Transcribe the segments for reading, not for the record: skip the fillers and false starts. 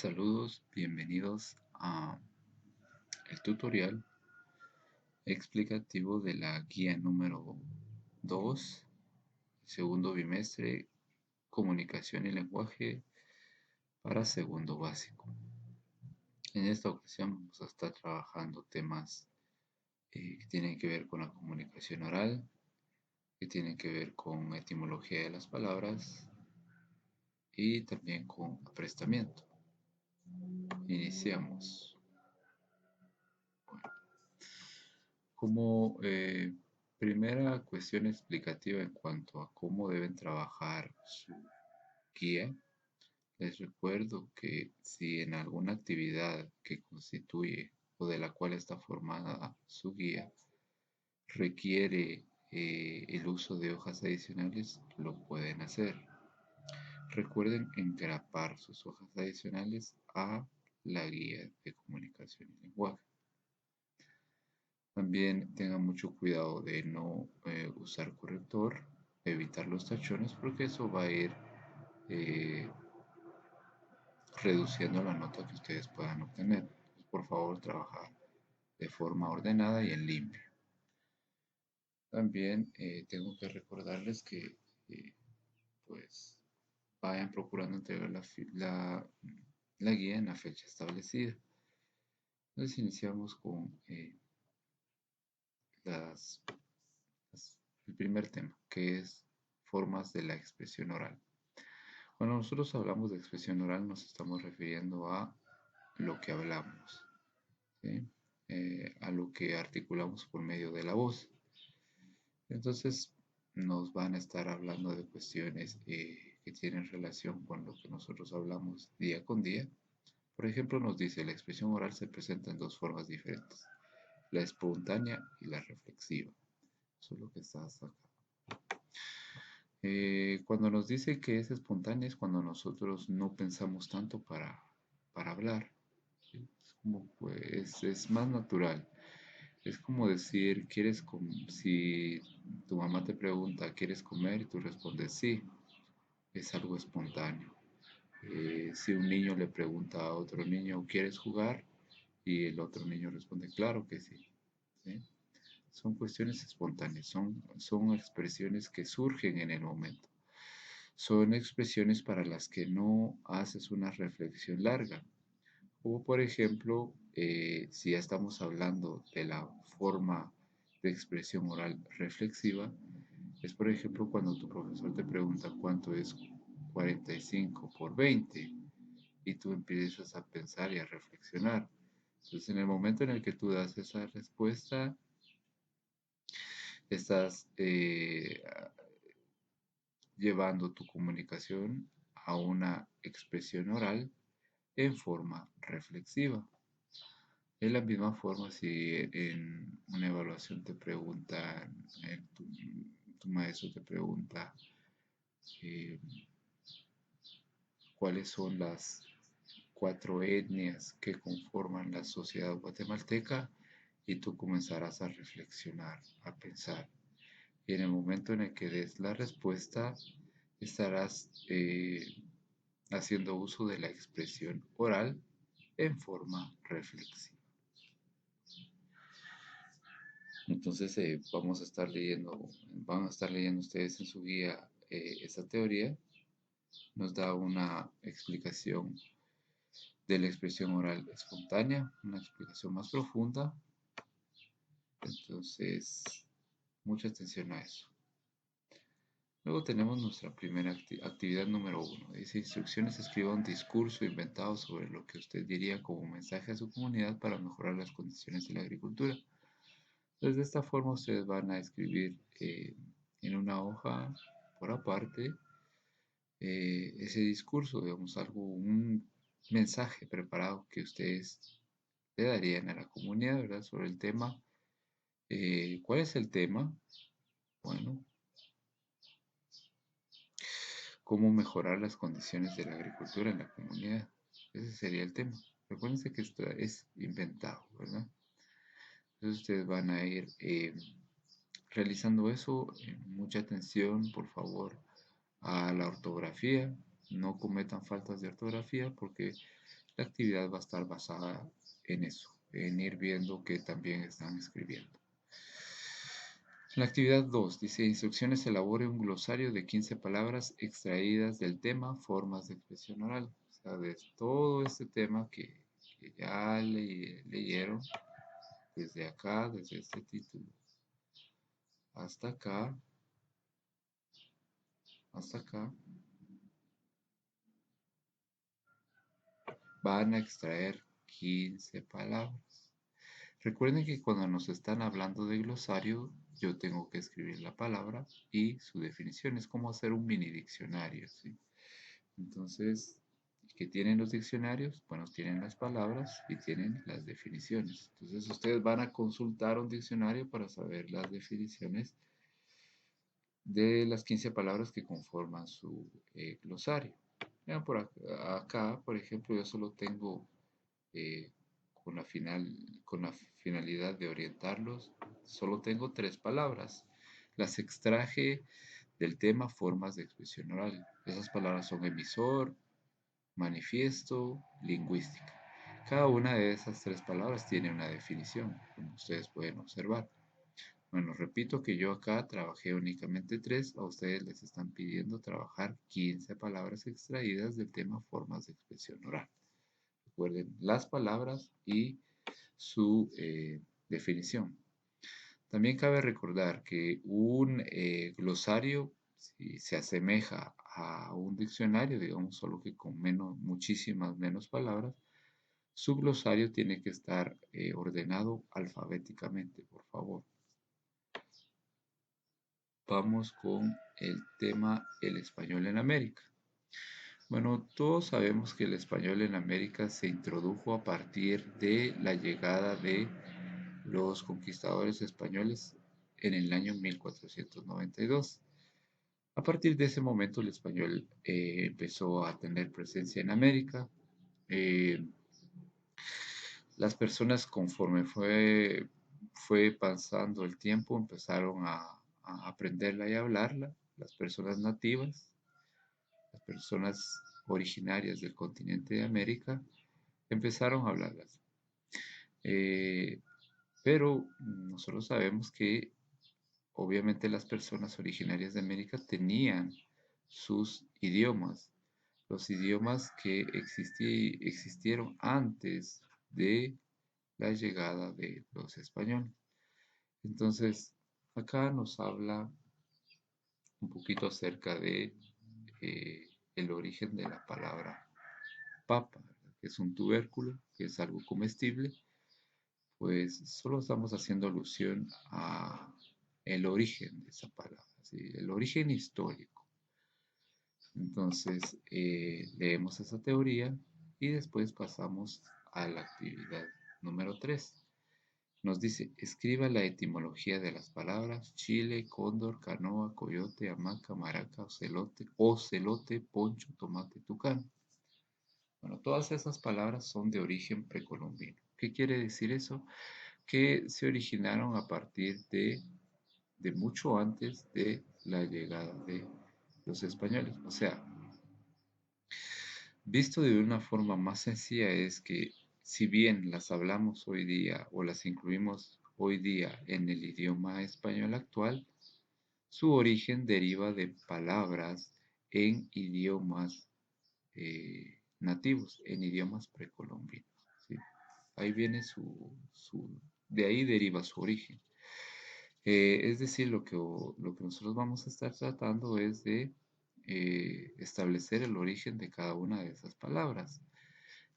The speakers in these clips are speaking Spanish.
Saludos, bienvenidos a el tutorial explicativo de la guía número 2, segundo bimestre, comunicación y lenguaje para segundo básico. En esta ocasión vamos a estar trabajando temas que tienen que ver con la comunicación oral, que tienen que ver con etimología de las palabras y también con aprestamiento. Iniciamos. Como primera cuestión explicativa en cuanto a cómo deben trabajar su guía, les recuerdo que si en alguna actividad que constituye o de la cual está formada su guía requiere el uso de hojas adicionales, lo pueden hacer. Recuerden engrapar sus hojas adicionales a la guía de comunicación y lenguaje. También tengan mucho cuidado de no usar corrector, evitar los tachones porque eso va a ir eh, reduciendo la nota que ustedes puedan obtener. Entonces, por favor, trabajar de forma ordenada y en limpio. También tengo que recordarles que pues vayan procurando entregar la guía en la fecha establecida. Entonces iniciamos con las el primer tema, que es formas de la expresión oral. Cuando nosotros hablamos de expresión oral nos estamos refiriendo a lo que hablamos, ¿sí? A lo que articulamos por medio de la voz. Entonces nos van a estar hablando de cuestiones que tienen relación con lo que nosotros hablamos día con día. Por ejemplo, nos dice la expresión oral se presenta en dos formas diferentes, la espontánea y la reflexiva. Eso es lo que está hasta acá. Cuando nos dice que es espontánea es cuando nosotros no pensamos tanto para hablar. ¿Sí? Es como, pues, es más natural. Es como decir, si tu mamá te pregunta, ¿quieres comer? Y tú respondes sí. Es algo espontáneo. Si un niño le pregunta a otro niño, ¿quieres jugar? Y el otro niño responde, claro que sí. ¿Sí? Son cuestiones espontáneas, son expresiones que surgen en el momento. Son expresiones para las que no haces una reflexión larga. Como por ejemplo, si ya estamos hablando de la forma de expresión oral reflexiva, es por ejemplo cuando tu profesor te pregunta cuánto es 45 por 20 y tú empiezas a pensar y a reflexionar. Entonces, en el momento en el que tú das esa respuesta, estás llevando tu comunicación a una expresión oral en forma reflexiva. De la misma forma, si en una evaluación te preguntan, tu maestro te pregunta eh, cuáles son las 4 etnias que conforman la sociedad guatemalteca, y tú comenzarás a reflexionar, a pensar. Y en el momento en el que des la respuesta, estarás haciendo uso de la expresión oral en forma reflexiva. Entonces van a estar leyendo ustedes en su guía esa teoría. Nos da una explicación de la expresión oral espontánea, una explicación más profunda. Entonces, mucha atención a eso. Luego tenemos nuestra primera actividad número 1. Dice instrucciones, escriba un discurso inventado sobre lo que usted diría como mensaje a su comunidad para mejorar las condiciones de la agricultura. Entonces, de esta forma ustedes van a escribir en una hoja por aparte ese discurso, digamos, un mensaje preparado que ustedes le darían a la comunidad, ¿verdad? Sobre el tema. ¿Cuál es el tema? Bueno, cómo mejorar las condiciones de la agricultura en la comunidad. Ese sería el tema. Recuérdense que esto es inventado, ¿verdad? Entonces ustedes van a ir realizando eso. Mucha atención, por favor, a la ortografía. No cometan faltas de ortografía porque la actividad va a estar basada en eso, en ir viendo que también están escribiendo. La actividad 2 dice instrucciones, elabore un glosario de 15 palabras extraídas del tema formas de expresión oral. O sea, de todo este tema que ya leyeron, desde acá, desde este título, hasta acá, hasta acá, van a extraer 15 palabras. Recuerden que cuando nos están hablando de glosario, yo tengo que escribir la palabra y su definición. Es como hacer un mini diccionario, ¿sí? Entonces, ¿qué tienen los diccionarios? Bueno, tienen las palabras y tienen las definiciones. Entonces, ustedes van a consultar un diccionario para saber las definiciones de las 15 palabras que conforman su glosario. Vean por acá, por ejemplo, yo solo tengo eh, con la finalidad de orientarlos, solo tengo 3 palabras. Las extraje del tema formas de expresión oral. Esas palabras son emisor, manifiesto, lingüística. Cada una de esas 3 palabras tiene una definición, como ustedes pueden observar. Bueno, repito que yo acá trabajé únicamente 3, a ustedes les están pidiendo trabajar 15 palabras extraídas del tema formas de expresión oral. Recuerden las palabras y su definición. También cabe recordar que un glosario, si se asemeja a un diccionario, digamos, solo que con muchísimas menos palabras, su glosario tiene que estar ordenado alfabéticamente, por favor. Vamos con el tema el español en América. Bueno, todos sabemos que el español en América se introdujo a partir de la llegada de los conquistadores españoles en el año 1492. A partir de ese momento el español empezó a tener presencia en América. Eh, las personas conforme fue pasando el tiempo empezaron a aprenderla y a hablarla. Las personas nativas, las personas originarias del continente de América empezaron a hablarlas. Pero nosotros sabemos que obviamente las personas originarias de América tenían sus idiomas, los idiomas que existieron antes de la llegada de los españoles. Entonces, acá nos habla un poquito acerca de el origen de la palabra papa, ¿verdad? Que es un tubérculo, que es algo comestible, pues solo estamos haciendo alusión a el origen de esa palabra, ¿sí? El origen histórico. Entonces, leemos esa teoría y después pasamos a la actividad número 3. Nos dice, escriba la etimología de las palabras chile, cóndor, canoa, coyote, hamaca, maraca, ocelote, poncho, tomate, tucán. Bueno, todas esas palabras son de origen precolombino. ¿Qué quiere decir eso? Que se originaron a partir de mucho antes de la llegada de los españoles. O sea, visto de una forma más sencilla es que si bien las hablamos hoy día o las incluimos hoy día en el idioma español actual, su origen deriva de palabras en idiomas nativos, en idiomas precolombinos, ¿sí? Ahí viene de ahí deriva su origen. Es decir, lo que nosotros vamos a estar tratando es de establecer el origen de cada una de esas palabras.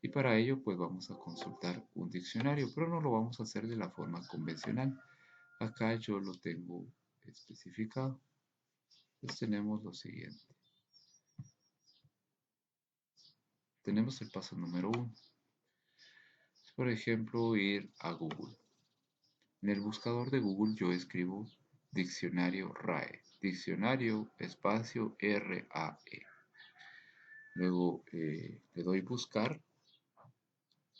Y para ello, pues vamos a consultar un diccionario, pero no lo vamos a hacer de la forma convencional. Acá yo lo tengo especificado. Entonces tenemos lo siguiente. Tenemos el paso número 1. Por ejemplo, ir a Google. En el buscador de Google yo escribo diccionario RAE, diccionario espacio RAE. Luego le doy buscar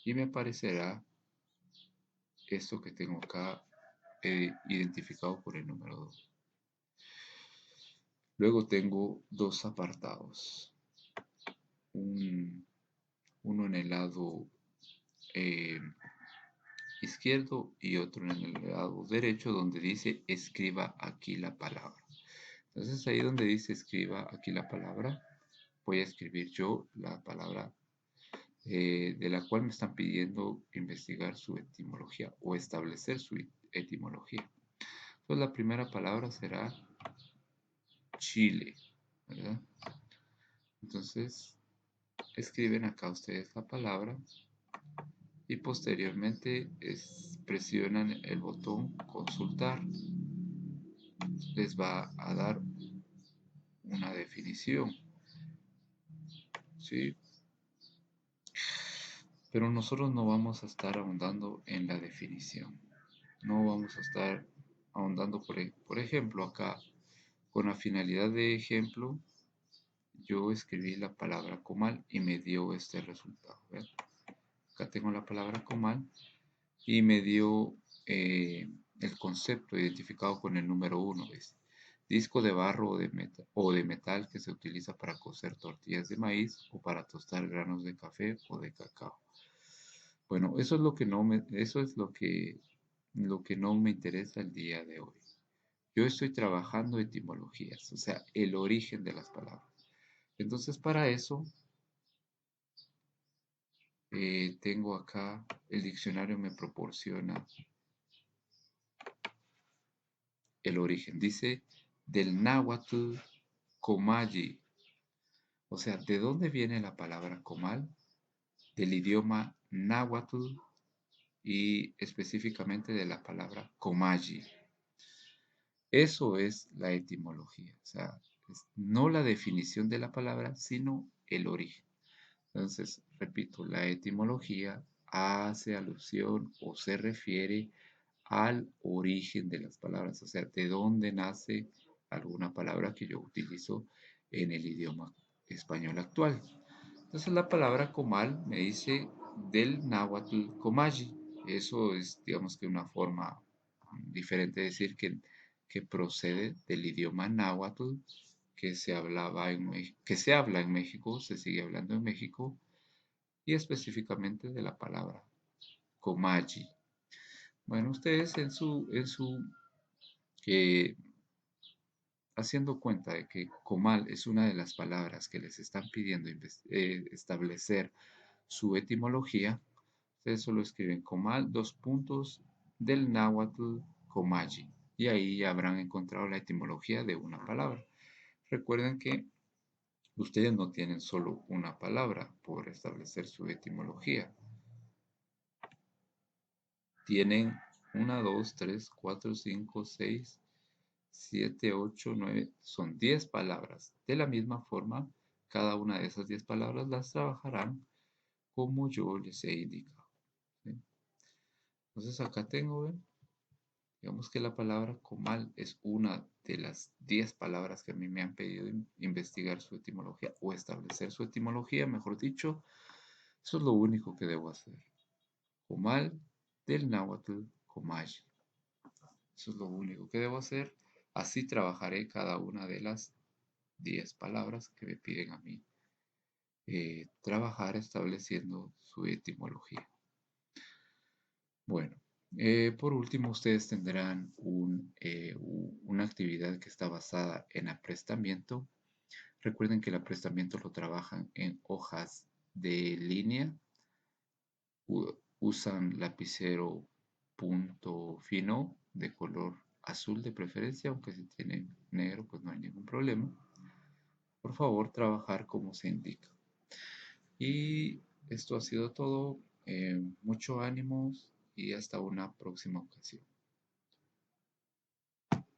y me aparecerá esto que tengo acá identificado por el número 2. Luego tengo dos apartados. Uno en el lado eh, izquierdo y otro en el lado derecho donde dice escriba aquí la palabra. Entonces ahí donde dice escriba aquí la palabra, voy a escribir yo la palabra de la cual me están pidiendo investigar su etimología o establecer su etimología. Entonces la primera palabra será Chile, ¿verdad? Entonces escriben acá ustedes la palabra y posteriormente presionan el botón consultar. Les va a dar una definición, ¿sí? Pero nosotros no vamos a estar ahondando en la definición. No vamos a estar ahondando, por ejemplo, acá, con la finalidad de ejemplo, yo escribí la palabra comal y me dio este resultado. ¿Ven? Acá tengo la palabra comal y me dio el concepto identificado con el número 1. ¿Ves? Disco de barro o de metal que se utiliza para cocer tortillas de maíz o para tostar granos de café o de cacao. Bueno, eso es lo que no me interesa el día de hoy. Yo estoy trabajando etimologías, o sea, el origen de las palabras. Entonces, para eso, tengo acá, el diccionario me proporciona el origen. Dice del náhuatl comalli. O sea, ¿de dónde viene la palabra comal? Del idioma náhuatl y específicamente de la palabra comalli. Eso es la etimología, o sea, no la definición de la palabra, sino el origen. Entonces, repito, la etimología hace alusión o se refiere al origen de las palabras, o sea, de dónde nace alguna palabra que yo utilizo en el idioma español actual. Entonces, la palabra comal me dice del náhuatl comalli. Eso es, digamos que una forma diferente de decir que procede del idioma náhuatl que se habla en México, se sigue hablando en México, y específicamente de la palabra comalli. Bueno, ustedes eh, haciendo cuenta de que comal es una de las palabras que les están pidiendo establecer su etimología, ustedes solo escriben comal, dos puntos, del náhuatl comalli, y ahí ya habrán encontrado la etimología de una palabra. Recuerden que ustedes no tienen solo una palabra por establecer su etimología. Tienen 1, 2, 3, 4, 5, 6, 7, 8, 9, son 10 palabras. De la misma forma, cada una de esas 10 palabras las trabajarán como yo les he indicado. ¿Sí? Entonces acá tengo, ¿ven? Digamos que la palabra comal es una de las 10 palabras que a mí me han pedido investigar su etimología o establecer su etimología, mejor dicho. Eso es lo único que debo hacer. Comal del náhuatl comalli. Eso es lo único que debo hacer. Así trabajaré cada una de las 10 palabras que me piden a mí trabajar estableciendo su etimología. Bueno, por último, ustedes tendrán una actividad que está basada en aprestamiento. Recuerden que el aprestamiento lo trabajan en hojas de línea. Usan lapicero punto fino de color azul de preferencia, aunque si tienen negro pues no hay ningún problema. Por favor, trabajar como se indica. Y esto ha sido todo. Mucho ánimos y hasta una próxima ocasión.